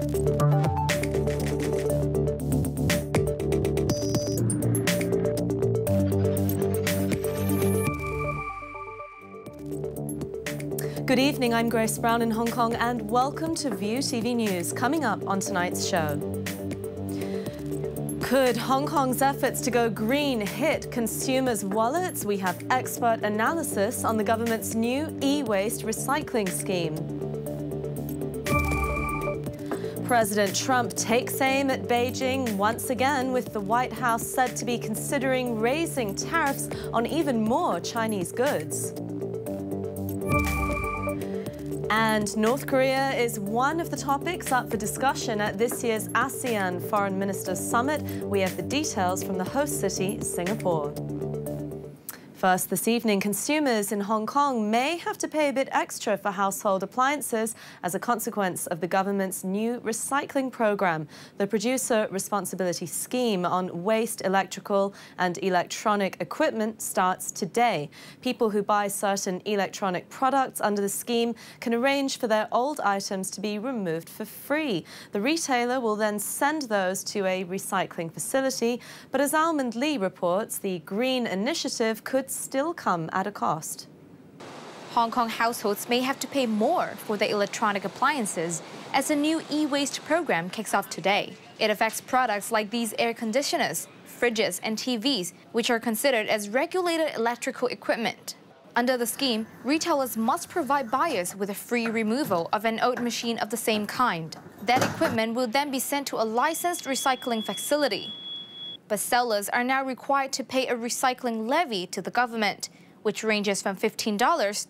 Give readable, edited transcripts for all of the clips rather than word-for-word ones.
Good evening, I'm Grace Brown in Hong Kong and welcome to View TV News. Coming up on tonight's show. Could Hong Kong's efforts to go green hit consumers' wallets? We have expert analysis on the government's new e-waste recycling scheme. President Trump takes aim at Beijing once again, with the White House said to be considering raising tariffs on even more Chinese goods. And North Korea is one of the topics up for discussion at this year's ASEAN Foreign Ministers Summit. We have the details from the host city, Singapore. First this evening, consumers in Hong Kong may have to pay a bit extra for household appliances as a consequence of the government's new recycling program. The Producer Responsibility Scheme on waste electrical and electronic equipment starts today. People who buy certain electronic products under the scheme can arrange for their old items to be removed for free. The retailer will then send those to a recycling facility, but as Almond Lee reports, the green initiative could still come at a cost. Hong Kong households may have to pay more for their electronic appliances as the new e-waste program kicks off today. It affects products like these air conditioners, fridges and TVs, which are considered as regulated electrical equipment. Under the scheme, retailers must provide buyers with a free removal of an old machine of the same kind. That equipment will then be sent to a licensed recycling facility. But sellers are now required to pay a recycling levy to the government, which ranges from $15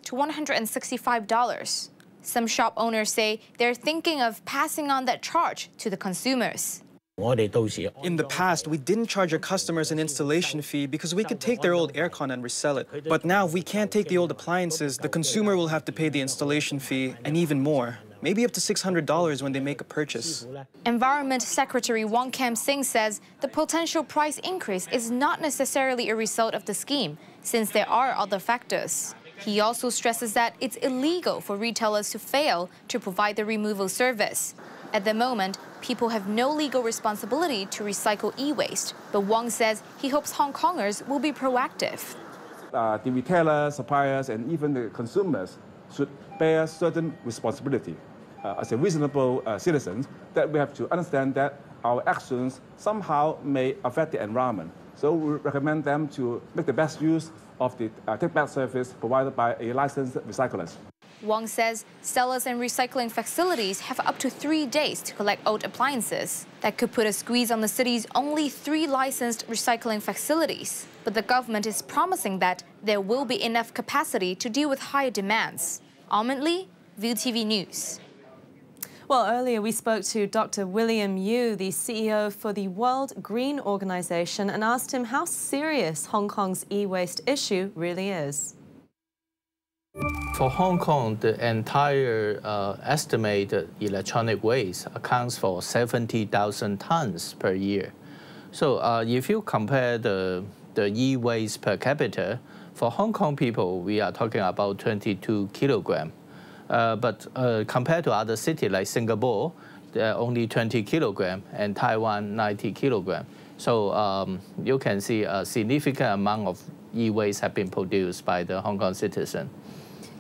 to $165. Some shop owners say they're thinking of passing on that charge to the consumers. In the past, we didn't charge our customers an installation fee because we could take their old aircon and resell it. But now, if we can't take the old appliances, the consumer will have to pay the installation fee and even more. Maybe up to $600 when they make a purchase. Environment Secretary Wong Kam Sing says the potential price increase is not necessarily a result of the scheme, since there are other factors. He also stresses that it's illegal for retailers to fail to provide the removal service. At the moment, people have no legal responsibility to recycle e-waste, but Wong says he hopes Hong Kongers will be proactive. The retailers, suppliers, and even the consumers should bear certain responsibility as a reasonable citizen, that we have to understand that our actions somehow may affect the environment. So we recommend them to make the best use of the take-back service provided by a licensed recyclers. Wong says sellers and recycling facilities have up to 3 days to collect old appliances. That could put a squeeze on the city's only 3 licensed recycling facilities. But the government is promising that there will be enough capacity to deal with higher demands. Almond Lee, View TV News. Well, earlier we spoke to Dr. William Yu, the CEO for the World Green Organization, and asked him how serious Hong Kong's e-waste issue really is. For Hong Kong, the entire estimated electronic waste accounts for 70,000 tons per year. So if you compare the e-waste per capita, for Hong Kong people, we are talking about 22 kilograms. But compared to other cities like Singapore, they're only 20 kilograms, and Taiwan 90 kilograms. So you can see a significant amount of e-waste have been produced by the Hong Kong citizen.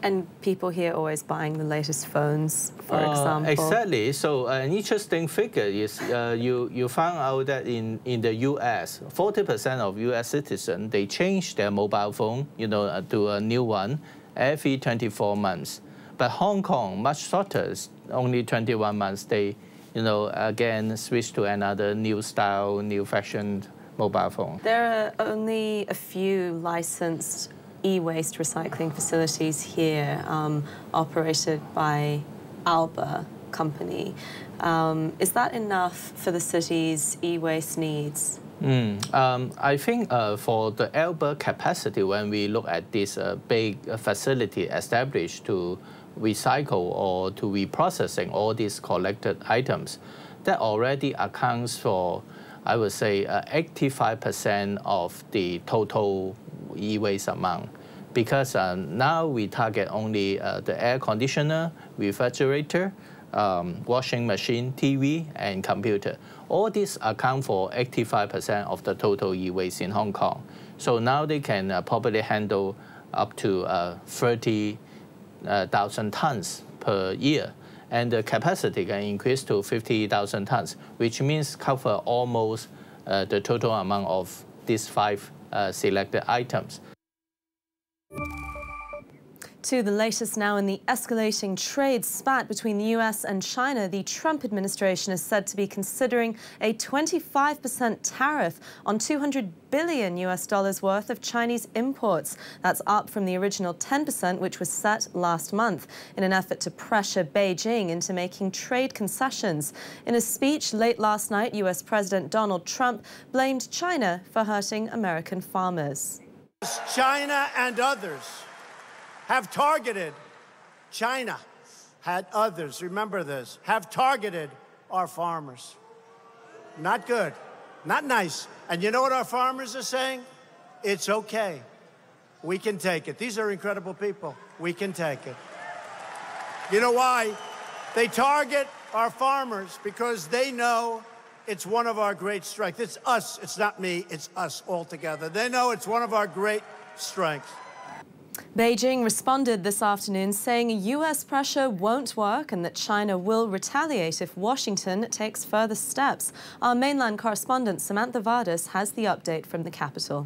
And people here always buying the latest phones, for example. Exactly. So an interesting figure is you found out that in the U.S., 40% of U.S. citizens, they change their mobile phone, to a new one every 24 months. But Hong Kong, much shorter, only 21 months, they, again switch to another new style, new fashion mobile phone. There are only a few licensed e-waste recycling facilities here operated by Alba company. Is that enough for the city's e-waste needs? I think for the Alba capacity, when we look at this big facility established to recycle or to reprocessing all these collected items, that already accounts for, I would say, 85% of the total e-waste amount. Because now we target only the air conditioner, refrigerator, washing machine, TV, and computer. All these account for 85% of the total e-waste in Hong Kong. So now they can probably handle up to 30,000 tons per year. And the capacity can increase to 50,000 tons, which means cover almost the total amount of these 5 selected items. To the latest now in the escalating trade spat between the US and China, the Trump administration is said to be considering a 25% tariff on $200 billion worth of Chinese imports. That's up from the original 10%, which was set last month, in an effort to pressure Beijing into making trade concessions. In a speech late last night, US President Donald Trump blamed China for hurting American farmers. China and others have targeted, China had others, remember this, have targeted our farmers. Not good, not nice. And you know what our farmers are saying? It's okay. We can take it. These are incredible people. We can take it. You know why? They target our farmers because they know it's one of our great strengths. It's us, it's not me, it's us all together. They know it's one of our great strengths. Beijing responded this afternoon saying US pressure won't work and that China will retaliate if Washington takes further steps. Our mainland correspondent Samantha Vardas has the update from the capital.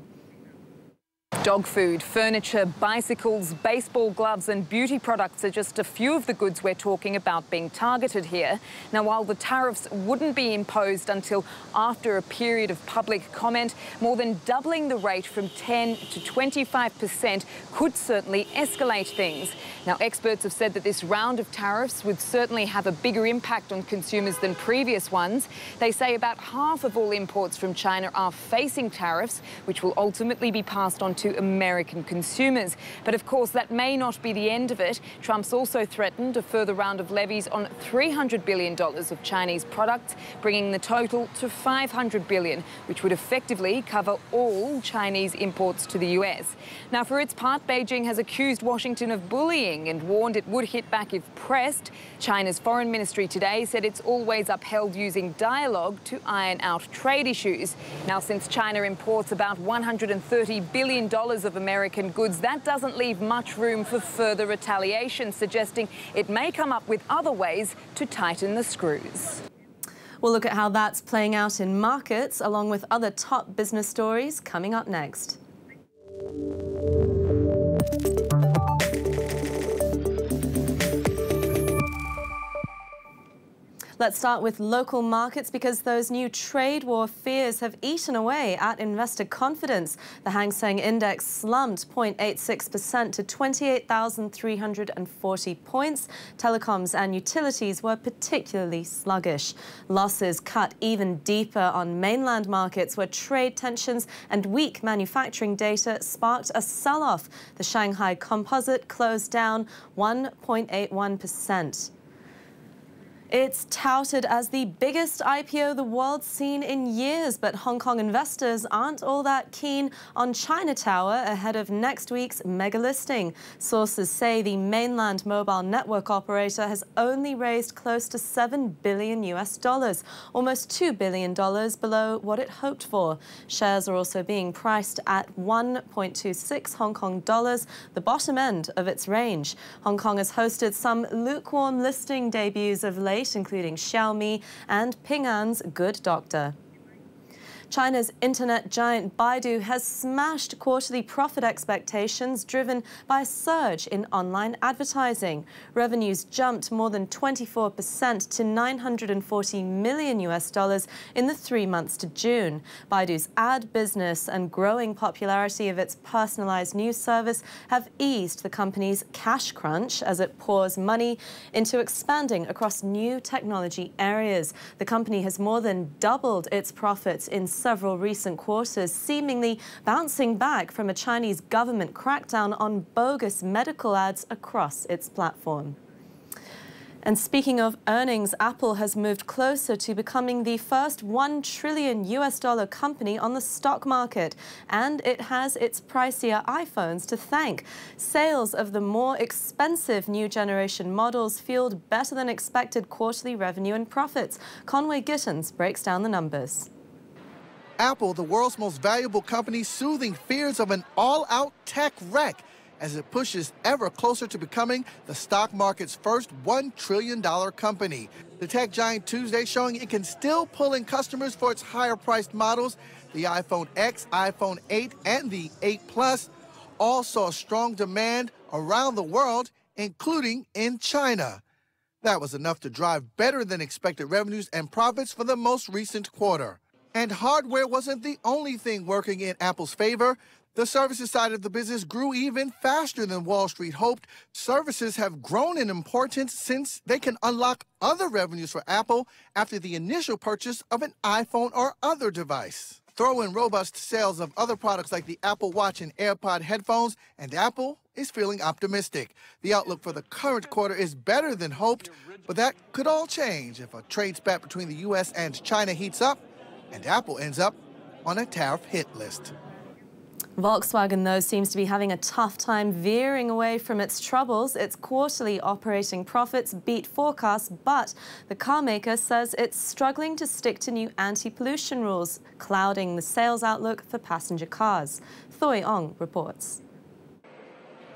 Dog food, furniture, bicycles, baseball gloves and beauty products are just a few of the goods we're talking about being targeted here. Now, while the tariffs wouldn't be imposed until after a period of public comment, more than doubling the rate from 10 to 25% could certainly escalate things. Now, experts have said that this round of tariffs would certainly have a bigger impact on consumers than previous ones. They say about half of all imports from China are facing tariffs, which will ultimately be passed on to American consumers. But of course, that may not be the end of it. Trump's also threatened a further round of levies on $300 billion of Chinese products, bringing the total to $500 billion, which would effectively cover all Chinese imports to the US. Now, for its part, Beijing has accused Washington of bullying and warned it would hit back if pressed. China's foreign ministry today said it's always upheld using dialogue to iron out trade issues. Now, since China imports about $130 billion of American goods, that doesn't leave much room for further retaliation, suggesting it may come up with other ways to tighten the screws. We'll look at how that's playing out in markets, along with other top business stories coming up next. Let's start with local markets because those new trade war fears have eaten away at investor confidence. The Hang Seng Index slumped 0.86% to 28,340 points. Telecoms and utilities were particularly sluggish. Losses cut even deeper on mainland markets where trade tensions and weak manufacturing data sparked a sell-off. The Shanghai Composite closed down 1.81%. It's touted as the biggest IPO the world's seen in years, but Hong Kong investors aren't all that keen on China Tower ahead of next week's mega listing. Sources say the mainland mobile network operator has only raised close to $7 billion, almost $2 billion below what it hoped for. Shares are also being priced at 1.26 Hong Kong dollars, the bottom end of its range. Hong Kong has hosted some lukewarm listing debuts of late, including Xiaomi and Ping An's Good Doctor. China's internet giant Baidu has smashed quarterly profit expectations driven by a surge in online advertising. Revenues jumped more than 24% to $940 million in the 3 months to June. Baidu's ad business and growing popularity of its personalized news service have eased the company's cash crunch as it pours money into expanding across new technology areas. The company has more than doubled its profits in several recent quarters, seemingly bouncing back from a Chinese government crackdown on bogus medical ads across its platform. And speaking of earnings, Apple has moved closer to becoming the first $1 trillion company on the stock market. And it has its pricier iPhones to thank. Sales of the more expensive new generation models fueled better than expected quarterly revenue and profits. Conway Gittins breaks down the numbers. Apple, the world's most valuable company, soothing fears of an all-out tech wreck as it pushes ever closer to becoming the stock market's first $1 trillion company. The tech giant Tuesday showing it can still pull in customers for its higher-priced models. The iPhone X, iPhone 8, and the 8 Plus all saw strong demand around the world, including in China. That was enough to drive better than expected revenues and profits for the most recent quarter. And hardware wasn't the only thing working in Apple's favor. The services side of the business grew even faster than Wall Street hoped. Services have grown in importance since they can unlock other revenues for Apple after the initial purchase of an iPhone or other device. Throw in robust sales of other products like the Apple Watch and AirPod headphones, and Apple is feeling optimistic. The outlook for the current quarter is better than hoped, but that could all change if a trade spat between the U.S. and China heats up and Apple ends up on a tariff hit list. Volkswagen, though, seems to be having a tough time veering away from its troubles. Its quarterly operating profits beat forecasts, but the car maker says it's struggling to stick to new anti-pollution rules, clouding the sales outlook for passenger cars. Thoy Ong reports.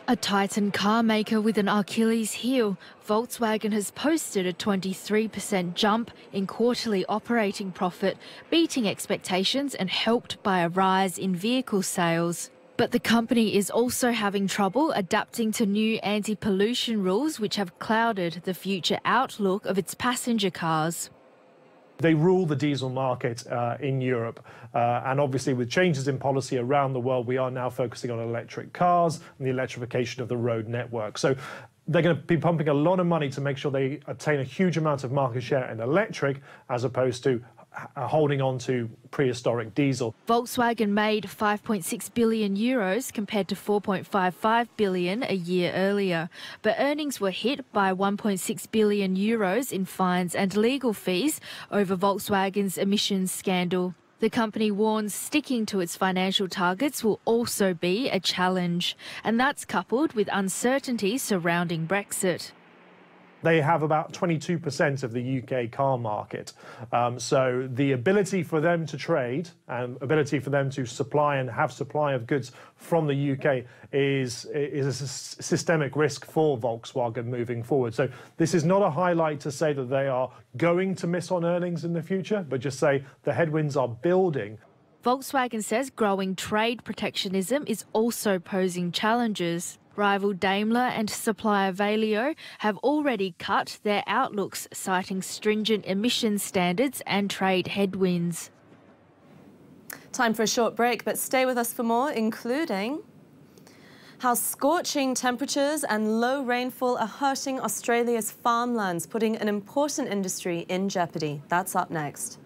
A Titan car maker with an Achilles heel, Volkswagen has posted a 23% jump in quarterly operating profit, beating expectations and helped by a rise in vehicle sales. But the company is also having trouble adapting to new anti-pollution rules which have clouded the future outlook of its passenger cars. They rule the diesel market in Europe. And obviously with changes in policy around the world, we are now focusing on electric cars and the electrification of the road network. So they're going to be pumping a lot of money to make sure they obtain a huge amount of market share in electric as opposed to holding on to prehistoric diesel. Volkswagen made €5.6 billion compared to €4.55 billion a year earlier, but earnings were hit by €1.6 billion in fines and legal fees over Volkswagen's emissions scandal. The company warns sticking to its financial targets will also be a challenge, and that's coupled with uncertainty surrounding Brexit. They have about 22% of the UK car market. So the ability for them to trade and ability for them to supply and have supply of goods from the UK is a systemic risk for Volkswagen moving forward. So this is not a highlight to say that they are going to miss on earnings in the future, but just say the headwinds are building. Volkswagen says growing trade protectionism is also posing challenges. Rival Daimler and supplier Valeo have already cut their outlooks, citing stringent emission standards and trade headwinds. Time for a short break, but stay with us for more, including how scorching temperatures and low rainfall are hurting Australia's farmlands, putting an important industry in jeopardy. That's up next.